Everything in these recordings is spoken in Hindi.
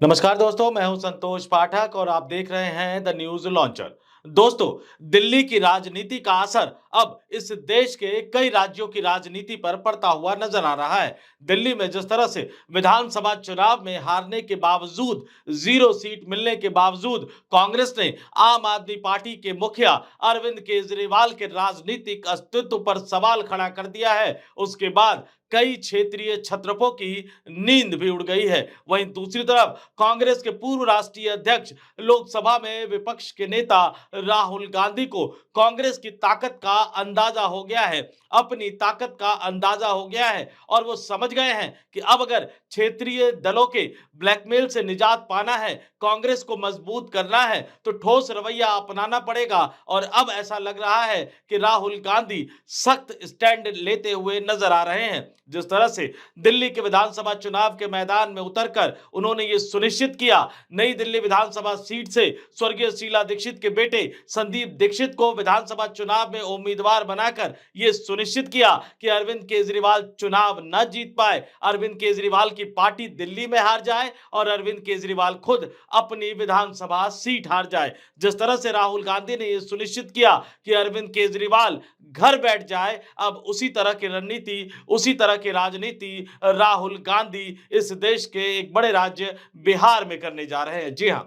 नमस्कार दोस्तों, मैं हूं संतोष पाठक और आप देख रहे हैं द न्यूज लॉन्चर। दोस्तों, दिल्ली की राजनीति का असर अब इस देश के कई राज्यों की राजनीति पर पड़ता हुआ नजर आ रहा है। दिल्ली में जिस तरह से विधानसभा चुनाव में हारने के बावजूद, जीरो सीट मिलने के बावजूद कांग्रेस ने आम आदमी पार्टी के मुखिया अरविंद केजरीवाल के राजनीतिक अस्तित्व पर सवाल खड़ा कर दिया है, उसके बाद कई क्षेत्रीय छत्रपों की नींद भी उड़ गई है। वहीं दूसरी तरफ कांग्रेस के पूर्व राष्ट्रीय अध्यक्ष, लोकसभा में विपक्ष के नेता राहुल गांधी को कांग्रेस की ताकत का अंदाजा हो गया है, अपनी ताकत का अंदाजा हो गया है और वो समझ गए हैं कि अब अगर क्षेत्रीय दलों के ब्लैकमेल से निजात पाना है, कांग्रेस को मजबूत करना है, तो ठोस रवैया अपनाना पड़ेगा। और अब ऐसा लग रहा है कि राहुल गांधी सख्त स्टैंड लेते हुए नजर आ रहे हैं। जिस तरह से दिल्ली के विधानसभा चुनाव के मैदान में उतरकर उन्होंने ये सुनिश्चित किया, नई दिल्ली विधानसभा सीट से स्वर्गीय शीला दीक्षित के बेटे संदीप दीक्षित को विधानसभा चुनाव में उम्मीदवार बनाकर यह सुनिश्चित किया कि अरविंद केजरीवाल चुनाव न जीत पाए, अरविंद केजरीवाल की पार्टी दिल्ली में हार जाए और अरविंद केजरीवाल खुद अपनी विधानसभा सीट हार जाए। जिस तरह से राहुल गांधी ने यह सुनिश्चित किया कि अरविंद केजरीवाल घर बैठ जाए, अब उसी तरह की रणनीति, उसी तरह की राजनीति राहुल गांधी इस देश के एक बड़े राज्य बिहार में करने जा रहे हैं। जी हां,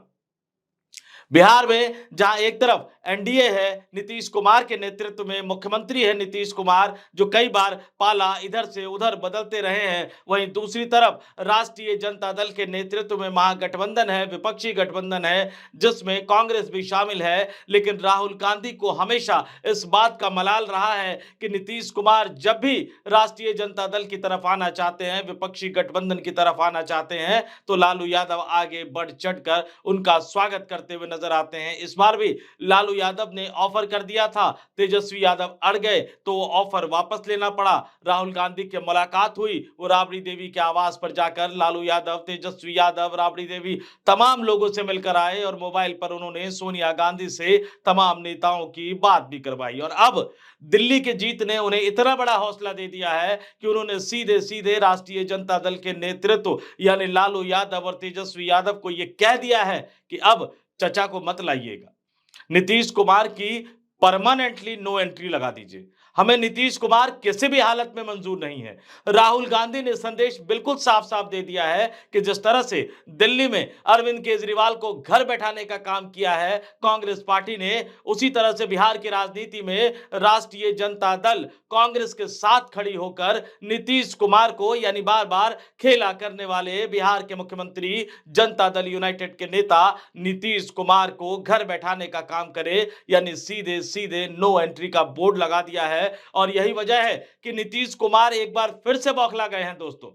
बिहार में जहां एक तरफ एनडीए है, नीतीश कुमार के नेतृत्व में मुख्यमंत्री है नीतीश कुमार, जो कई बार पाला इधर से उधर बदलते रहे हैं, वहीं दूसरी तरफ राष्ट्रीय जनता दल के नेतृत्व में महागठबंधन है, विपक्षी गठबंधन है, जिसमें कांग्रेस भी शामिल है। लेकिन राहुल गांधी को हमेशा इस बात का मलाल रहा है कि नीतीश कुमार जब भी राष्ट्रीय जनता दल की तरफ आना चाहते हैं, विपक्षी गठबंधन की तरफ आना चाहते हैं, तो लालू यादव आगे बढ़ चढ़कर उनका स्वागत करते हुए नजर आते हैं। इस बार भी लालू यादव ने ऑफर कर दिया था, तेजस्वी यादव अड़ गए तो वो ऑफर वापस लेना पड़ा। राहुल गांधी की मुलाकात हुई, वो राबड़ी देवी के आवास पर जाकर लालू यादव, तेजस्वी यादव, राबड़ी देवी तमाम लोगों से मिलकर आए और मोबाइल पर उन्होंने सोनिया गांधी से तमाम नेताओं की बात भी करवाई। और अब दिल्ली के जीत ने उन्हें इतना बड़ा हौसला दे दिया है कि उन्होंने सीधे सीधे राष्ट्रीय जनता दल के नेतृत्व यानी लालू यादव और तेजस्वी यादव को यह कह दिया है कि अब चचा को मत लाइएगा, नीतीश कुमार की परमानेंटली नो एंट्री लगा दीजिए, हमें नीतीश कुमार किसी भी हालत में मंजूर नहीं है। राहुल गांधी ने संदेश बिल्कुल साफ साफ दे दिया है कि जिस तरह से दिल्ली में अरविंद केजरीवाल को घर बैठाने का काम किया है कांग्रेस पार्टी ने, उसी तरह से बिहार की राजनीति में राष्ट्रीय जनता दल कांग्रेस के साथ खड़ी होकर नीतीश कुमार को यानी बार बार खेला करने वाले बिहार के मुख्यमंत्री, जनता दल यूनाइटेड के नेता नीतीश कुमार को घर बैठाने का काम करे, यानी सीधे सीधे नो एंट्री का बोर्ड लगा दिया है। और यही वजह है कि नीतीश कुमार एक बार फिर से बौखला गए हैं। दोस्तों,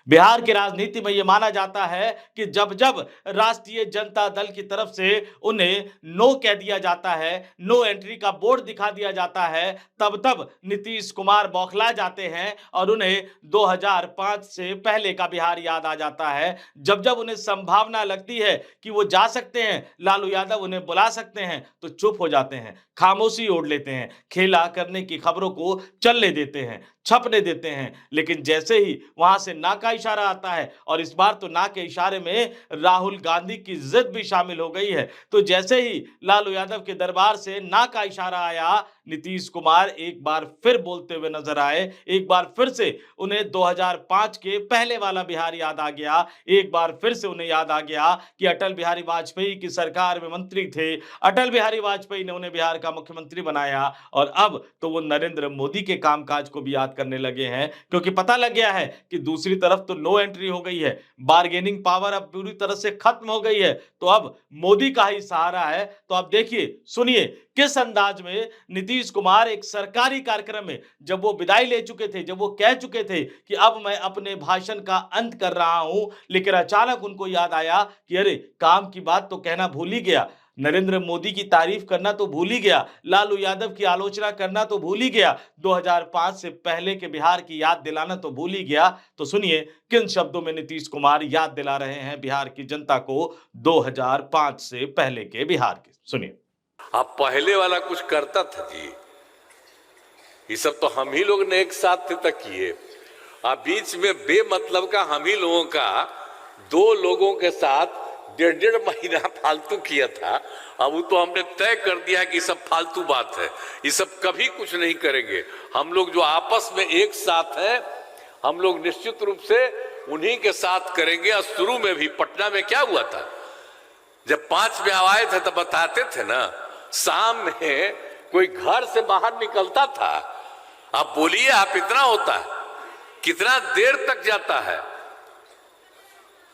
बिहार की राजनीति में यह माना जाता है कि जब जब राष्ट्रीय जनता दल की तरफ से उन्हें नो कह दिया जाता है, नो एंट्री का बोर्ड दिखा दिया जाता है, तब तब नीतीश कुमार बौखला जाते हैं और उन्हें 2005 से पहले का बिहार याद आ जाता है। जब जब उन्हें संभावना लगती है कि वो जा सकते हैं, लालू यादव उन्हें बुला सकते हैं, तो चुप हो जाते हैं, खामोशी ओढ़ लेते हैं, खेला करने की खबरों को चलने देते हैं, छपने देते हैं। लेकिन जैसे ही वहां से ना का इशारा आता है, और इस बार तो ना के इशारे में राहुल गांधी की जिद भी शामिल हो गई है, तो जैसे ही लालू यादव के दरबार से ना का इशारा आया, नीतीश कुमार एक बार फिर बोलते हुए नजर आए, एक बार फिर से उन्हें 2005 के पहले वाला बिहार याद आ गया, एक बार फिर से उन्हें याद आ गया कि अटल बिहारी वाजपेयी की सरकार में मंत्री थे, अटल बिहारी वाजपेयी ने उन्हें बिहार का मुख्यमंत्री बनाया, और अब तो वो नरेंद्र मोदी के कामकाज को भी याद करने लगे हैं, क्योंकि पता लग गया है कि दूसरी तरफ तो नो एंट्री हो गई है, बार्गेनिंग पावर अब पूरी तरह से खत्म हो गई है, तो अब मोदी का ही सहारा है। तो अब देखिए, सुनिए किस अंदाज में नीतीश कुमार एक सरकारी कार्यक्रम में, जब वो विदाई ले चुके थे, जब वो कह चुके थे कि अब मैं अपने भाषण का अंत कर रहा हूं, लेकिन अचानक उनको याद आया कि अरे, काम की बात तो कहना भूल ही गया, नरेंद्र मोदी की तारीफ करना तो भूल ही गया, लालू यादव की आलोचना करना तो भूल ही गया, 2005 से पहले के बिहार की याद दिलाना तो भूल ही गया। तो सुनिए किन शब्दों में नीतीश कुमार याद दिला रहे हैं बिहार की जनता को 2005 से पहले के बिहार की। सुनिए। आप पहले वाला कुछ करता था जी, ये सब तो हम ही लोग ने एक साथ तक किए। आप बीच में बेमतलब का हम ही लोगों का दो लोगों के साथ 1.5 महीना फालतू किया था। अब वो तो हमने तय कर दिया कि सब फालतू बात है, ये सब कभी कुछ नहीं करेंगे। हम लोग जो आपस में एक साथ हैं, हम लोग निश्चित रूप से उन्हीं के साथ करेंगे। और शुरू में भी पटना में क्या हुआ था, जब 5 में आए थे तब बताते थे ना, शाम में कोई घर से बाहर निकलता था, आप बोलिए आप इतना होता है, कितना देर तक जाता है,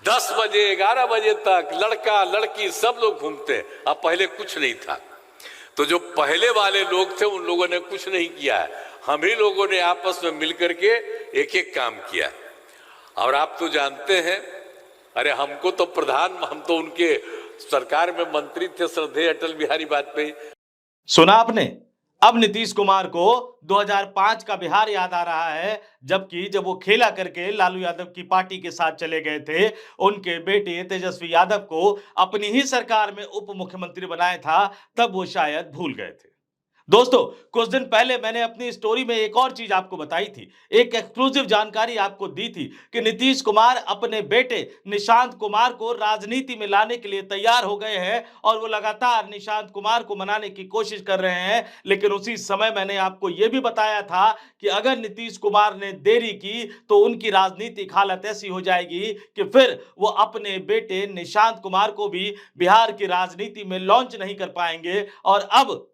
10 बजे 11 बजे तक लड़का लड़की सब लोग घूमते हैं। अब पहले कुछ नहीं था, तो जो पहले वाले लोग थे उन लोगों ने कुछ नहीं किया है, हम ही लोगों ने आपस में मिलकर के एक एक काम किया। और आप तो जानते हैं, अरे हमको तो हम तो उनके सरकार में मंत्री थे, श्रद्धेय अटल बिहारी वाजपेयी। सुना आपने? अब नीतीश कुमार को 2005 का बिहार याद आ रहा है, जबकि जब वो खेला करके लालू यादव की पार्टी के साथ चले गए थे, उनके बेटे तेजस्वी यादव को अपनी ही सरकार में उप मुख्यमंत्री बनाया था, तब वो शायद भूल गए थे। दोस्तों, कुछ दिन पहले मैंने अपनी स्टोरी में एक और चीज आपको बताई थी, एक एक्सक्लूसिव जानकारी आपको दी थी कि नीतीश कुमार अपने बेटे निशांत कुमार को राजनीति में लाने के लिए तैयार हो गए हैं और वो लगातार निशांत कुमार को मनाने की कोशिश कर रहे हैं। लेकिन उसी समय मैंने आपको यह भी बताया था कि अगर नीतीश कुमार ने देरी की तो उनकी राजनीतिक हालत ऐसी हो जाएगी कि फिर वो अपने बेटे निशांत कुमार को भी बिहार की राजनीति में लॉन्च नहीं कर पाएंगे। और अब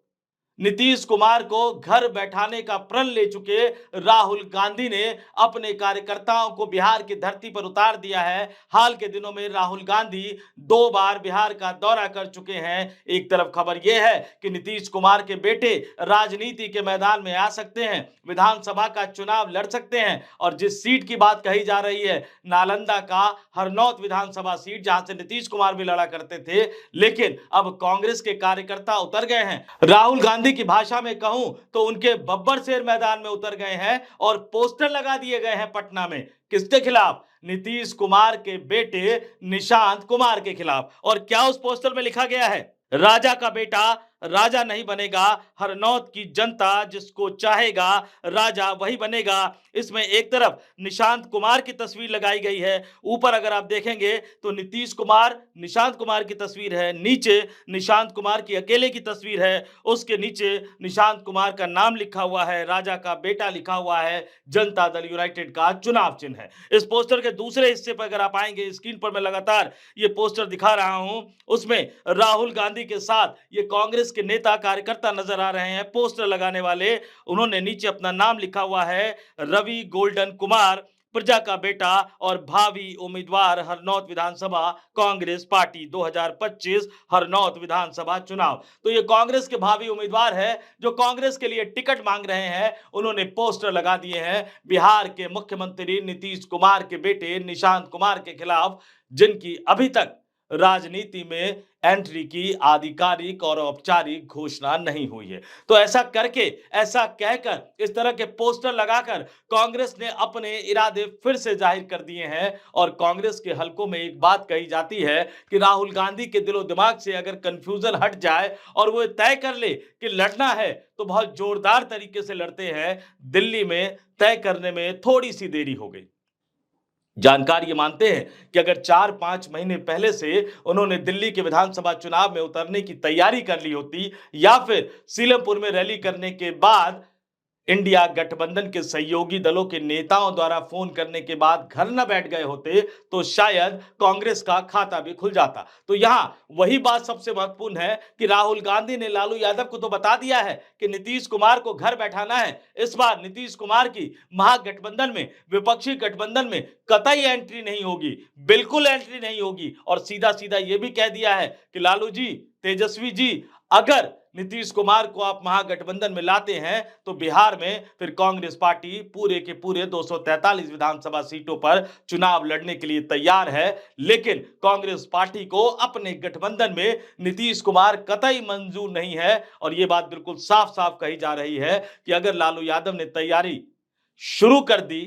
नीतीश कुमार को घर बैठाने का प्रण ले चुके राहुल गांधी ने अपने कार्यकर्ताओं को बिहार की धरती पर उतार दिया है। हाल के दिनों में राहुल गांधी 2 बार बिहार का दौरा कर चुके हैं। एक तरफ खबर यह है कि नीतीश कुमार के बेटे राजनीति के मैदान में आ सकते हैं, विधानसभा का चुनाव लड़ सकते हैं, और जिस सीट की बात कही जा रही है, नालंदा का हरनौत विधानसभा सीट, जहां से नीतीश कुमार भी लड़ा करते थे, लेकिन अब कांग्रेस के कार्यकर्ता उतर गए हैं। राहुल गांधी की भाषा में कहूं तो उनके बब्बर शेर मैदान में उतर गए हैं और पोस्टर लगा दिए गए हैं पटना में। किसके खिलाफ? नीतीश कुमार के बेटे निशांत कुमार के खिलाफ। और क्या उस पोस्टर में लिखा गया है? राजा का बेटा राजा नहीं बनेगा, हरनौत की जनता जिसको चाहेगा राजा वही बनेगा। इसमें एक तरफ निशांत कुमार की तस्वीर लगाई गई है, ऊपर अगर आप देखेंगे तो नीतीश कुमार निशांत कुमार की तस्वीर है, नीचे निशांत कुमार की अकेले की तस्वीर है, उसके नीचे निशांत कुमार का नाम लिखा हुआ है, राजा का बेटा लिखा हुआ है, जनता दल यूनाइटेड का चुनाव चिन्ह है। इस पोस्टर के दूसरे हिस्से पर अगर आप आएंगे, स्क्रीन पर मैं लगातार ये पोस्टर दिखा रहा हूं, उसमें राहुल गांधी के साथ ये कांग्रेस के नेता कार्यकर्ता नजर आ रहे हैं, पोस्टर लगाने वाले। उन्होंने नीचे अपना नाम लिखा हुआ है, रवि गोल्डन कुमार, प्रजा का बेटा और भावी उम्मीदवार हरनौत विधानसभा कांग्रेस पार्टी 2025 हरनौत विधानसभा चुनाव। तो ये कांग्रेस के भावी उम्मीदवार है जो कांग्रेस के लिए टिकट मांग रहे हैं। उन्होंने पोस्टर लगा दिए हैं बिहार के मुख्यमंत्री नीतीश कुमार के बेटे निशांत कुमार के खिलाफ, जिनकी अभी तक राजनीति में एंट्री की आधिकारिक और औपचारिक घोषणा नहीं हुई है। तो ऐसा करके, ऐसा कहकर, इस तरह के पोस्टर लगाकर कांग्रेस ने अपने इरादे फिर से जाहिर कर दिए हैं। और कांग्रेस के हलकों में एक बात कही जाती है कि राहुल गांधी के दिलो दिमाग से अगर कंफ्यूजन हट जाए और वो तय कर ले कि लड़ना है तो बहुत जोरदार तरीके से लड़ते हैं। दिल्ली में तय करने में थोड़ी सी देरी हो गई। जानकार ये मानते हैं कि अगर 4-5 महीने पहले से उन्होंने दिल्ली के विधानसभा चुनाव में उतरने की तैयारी कर ली होती, या फिर सीलमपुर में रैली करने के बाद इंडिया गठबंधन के सहयोगी दलों के नेताओं द्वारा फोन करने के बाद घर न बैठ गए होते, तो शायद कांग्रेस का खाता भी खुल जाता। तो यहां वही बात सबसे महत्वपूर्ण है कि राहुल गांधी ने लालू यादव को तो बता दिया है कि नीतीश कुमार को घर बैठाना है। इस बार नीतीश कुमार की महागठबंधन में, विपक्षी गठबंधन में कतई एंट्री नहीं होगी, बिल्कुल एंट्री नहीं होगी। और सीधा सीधा यह भी कह दिया है कि लालू जी, तेजस्वी जी, अगर नीतीश कुमार को आप महागठबंधन में लाते हैं तो बिहार में फिर कांग्रेस पार्टी पूरे के पूरे 243 विधानसभा सीटों पर चुनाव लड़ने के लिए तैयार है। लेकिन कांग्रेस पार्टी को अपने गठबंधन में नीतीश कुमार कतई मंजूर नहीं है। और यह बात बिल्कुल साफ साफ कही जा रही है कि अगर लालू यादव ने तैयारी शुरू कर दी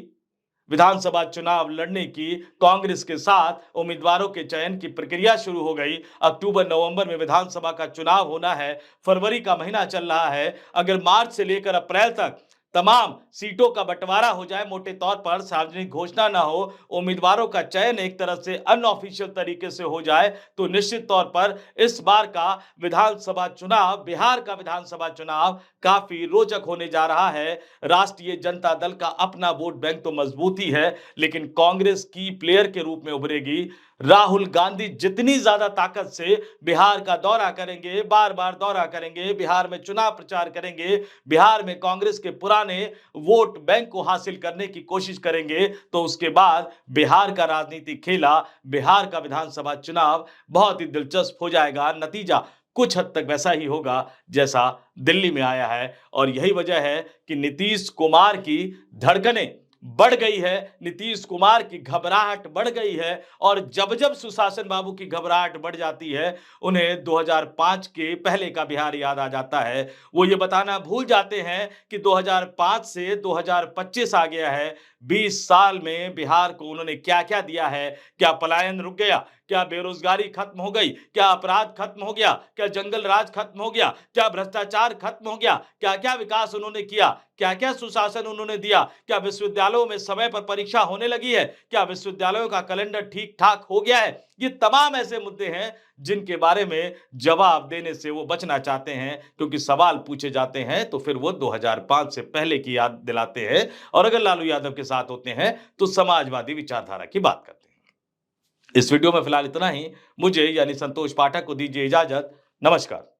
विधानसभा चुनाव लड़ने की, कांग्रेस के साथ उम्मीदवारों के चयन की प्रक्रिया शुरू हो गई, अक्टूबर नवंबर में विधानसभा का चुनाव होना है, फरवरी का महीना चल रहा है, अगर मार्च से लेकर अप्रैल तक तमाम सीटों का बंटवारा हो जाए, मोटे तौर पर सार्वजनिक घोषणा ना हो, उम्मीदवारों का चयन एक तरह से अनऑफिशियल तरीके से हो जाए, तो निश्चित तौर पर इस बार का विधानसभा चुनाव, बिहार का विधानसभा चुनाव काफी रोचक होने जा रहा है। राष्ट्रीय जनता दल का अपना वोट बैंक तो मजबूत ही है, लेकिन कांग्रेस की प्लेयर के रूप में उभरेगी। राहुल गांधी जितनी ज्यादा ताकत से बिहार का दौरा करेंगे, बार-बार दौरा करेंगे, बिहार में चुनाव प्रचार करेंगे, बिहार में कांग्रेस के पुराने वोट बैंक को हासिल करने की कोशिश करेंगे, तो उसके बाद बिहार का राजनीतिक खेला, बिहार का विधानसभा चुनाव बहुत ही दिलचस्प हो जाएगा। नतीजा कुछ हद तक वैसा ही होगा जैसा दिल्ली में आया है और यही वजह है कि नीतीश कुमार की धड़कनें बढ़ गई है, नीतीश कुमार की घबराहट बढ़ गई है और जब-जब सुशासन बाबू की घबराहट बढ़ जाती है, उन्हें 2005 के पहले का बिहार याद आ जाता है। वो ये बताना भूल जाते हैं कि 2005 से 2025 आ गया है। 20 साल में बिहार को उन्होंने क्या-क्या दिया है? क्या पलायन रुक गया? क्या बेरोजगारी खत्म हो गई? क्या अपराध खत्म हो गया? क्या जंगल राज खत्म हो गया? क्या भ्रष्टाचार खत्म हो गया? क्या-क्या विकास उन्होंने किया? क्या-क्या सुशासन उन्होंने दिया? क्या विश्वविद्यालयों में समय पर परीक्षा होने लगी है? क्या विश्वविद्यालयों का कैलेंडर ठीक-ठाक हो गया है? ये तमाम ऐसे मुद्दे हैं जिनके बारे में जवाब देने से वो बचना चाहते हैं, क्योंकि सवाल पूछे जाते हैं तो फिर वो 2005 से पहले की याद दिलाते हैं और अगर लालू यादव के साथ होते हैं तो समाजवादी विचारधारा की बात करते हैं। इस वीडियो में फिलहाल इतना ही। मुझे यानी संतोष पाठक को दीजिए इजाजत। नमस्कार।